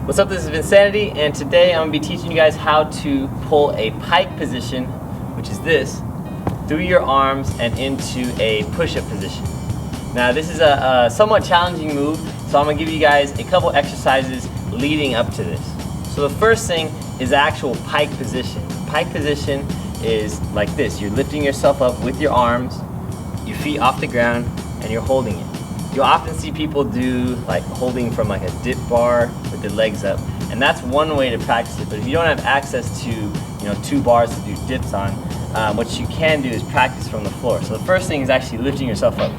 What's up, this is VincaniTV, and today I'm going to be teaching you guys how to pull a pike position, which is this, through your arms and into a push-up position. Now this is a somewhat challenging move, so I'm going to give you guys a couple exercises leading up to this. So the first thing is the actual pike position. Pike position is like this. You're lifting yourself up with your arms, your feet off the ground, and you're holding it. You'll often see people do like holding from like a dip bar with their legs up, and that's one way to practice it. But if you don't have access to two bars to do dips on, what you can do is practice from the floor. So the first thing is actually lifting yourself up.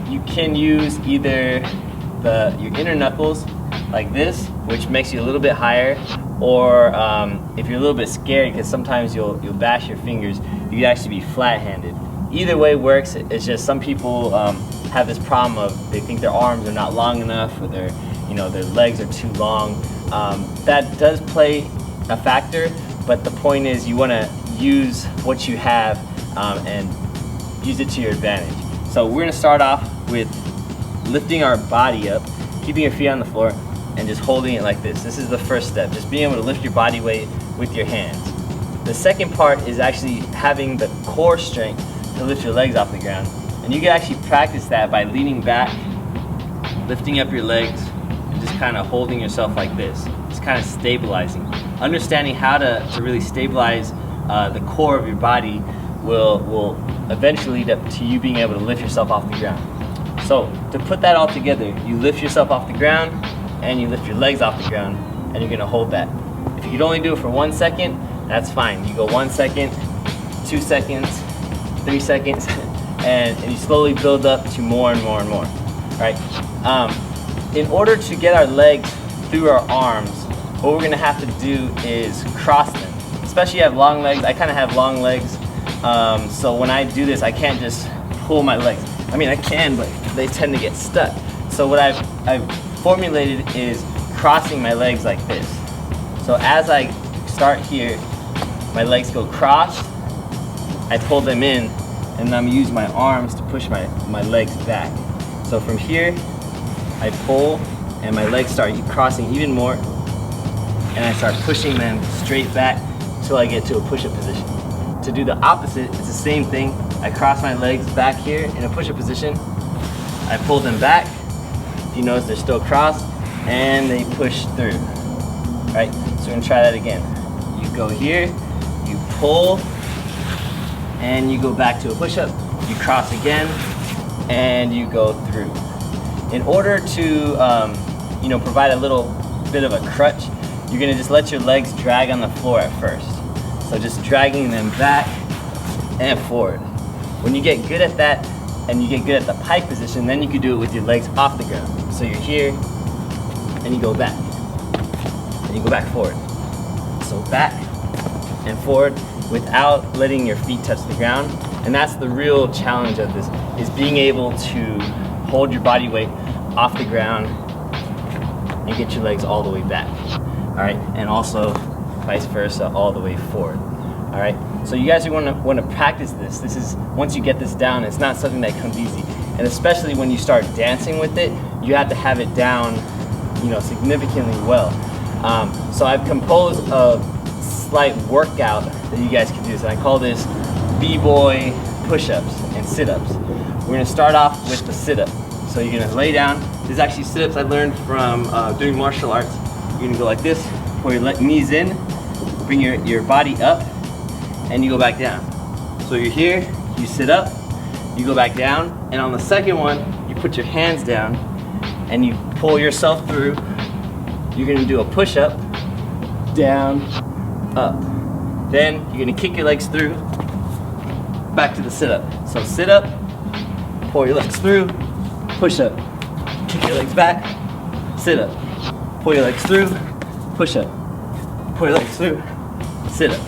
You can use either your inner knuckles like this, which makes you a little bit higher, or if you're a little bit scared because sometimes you'll bash your fingers, you can actually be flat-handed. Either way works. It's just some people have this problem of they think their arms are not long enough, or their legs are too long. That does play a factor, but the point is you want to use what you have and use it to your advantage. So we're going to start off with lifting our body up, keeping your feet on the floor, and just holding it like this. This is the first step, just being able to lift your body weight with your hands. The second part is actually having the core strength to lift your legs off the ground. And you can actually practice that by leaning back, lifting up your legs, and just kind of holding yourself like this. Just kind of stabilizing. Understanding how to really stabilize the core of your body will eventually lead up to you being able to lift yourself off the ground. So to put that all together, you lift yourself off the ground and you lift your legs off the ground, and you're going to hold that. If you could only do it for 1 second, that's fine. You go 1 second, 2 seconds, 3 seconds, and you slowly build up to more and more and more, right? In order to get our legs through our arms, what we're gonna have to do is cross them. Especially if you have long legs. I kind of have long legs, so when I do this, I can't just pull my legs. I mean, I can, but they tend to get stuck. So what I've formulated is crossing my legs like this. So as I start here, my legs go crossed, I pull them in, and I'm using my arms to push my legs back. So from here, I pull, and my legs start crossing even more, and I start pushing them straight back until I get to a push-up position. To do the opposite, it's the same thing. I cross my legs back here in a push-up position, I pull them back, if you notice they're still crossed, and they push through. Right? So we're gonna try that again. You go here, you pull, and you go back to a push-up, you cross again, and you go through. In order to provide a little bit of a crutch, you're gonna just let your legs drag on the floor at first. So just dragging them back and forward. When you get good at that, and you get good at the pike position, then you can do it with your legs off the ground. So you're here, and you go back, and you go back forward. So back and forward, without letting your feet touch the ground. And that's the real challenge of this, is being able to hold your body weight off the ground and get your legs all the way back. All right, and also vice versa, all the way forward. All right, so you guys are want to practice this. This is, once you get this down, it's not something that comes easy. And especially when you start dancing with it, you have to have it down, significantly well. So I've composed a slight workout that you guys can do. So I call this B-boy push-ups and sit-ups. We're gonna start off with the sit-up. So you're gonna lay down. This is actually sit-ups I learned from doing martial arts. You're gonna go like this, pull your knees in, bring your body up, and you go back down. So you're here, you sit up, you go back down, and on the second one, you put your hands down, and you pull yourself through. You're gonna do a push-up, down, up. Then you're gonna kick your legs through, back to the sit-up. So sit up, pull your legs through, push up, kick your legs back, sit up, pull your legs through, push up, pull your legs through, sit up.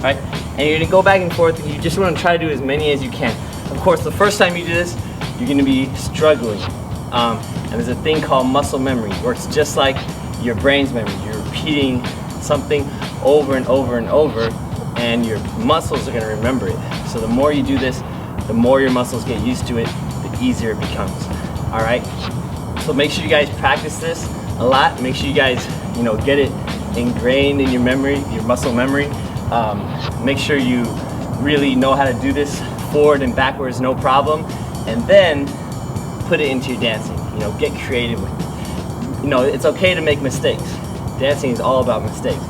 Right? And you're gonna go back and forth, and you just wanna try to do as many as you can. Of course, the first time you do this, you're gonna be struggling. And there's a thing called muscle memory. It works just like your brain's memory. You're repeating something over and over and over, and your muscles are gonna remember it. So the more you do this, the more your muscles get used to it, the easier it becomes. All right? So make sure you guys practice this a lot. Make sure you guys you know, get it ingrained in your memory, your muscle memory. Make sure you really know how to do this forward and backwards, no problem. And then put it into your dancing. You know, get creative with it. You know, it's okay to make mistakes. Dancing is all about mistakes.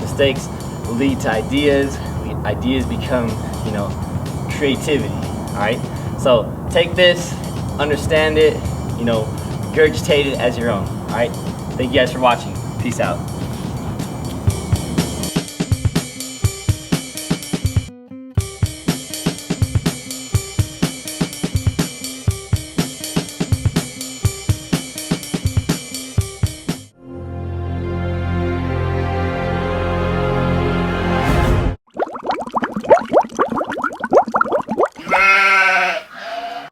Mistakes lead to ideas. Ideas become, you know, creativity. All right. So take this, understand it, you know, regurgitate it as your own. All right. Thank you guys for watching. Peace out.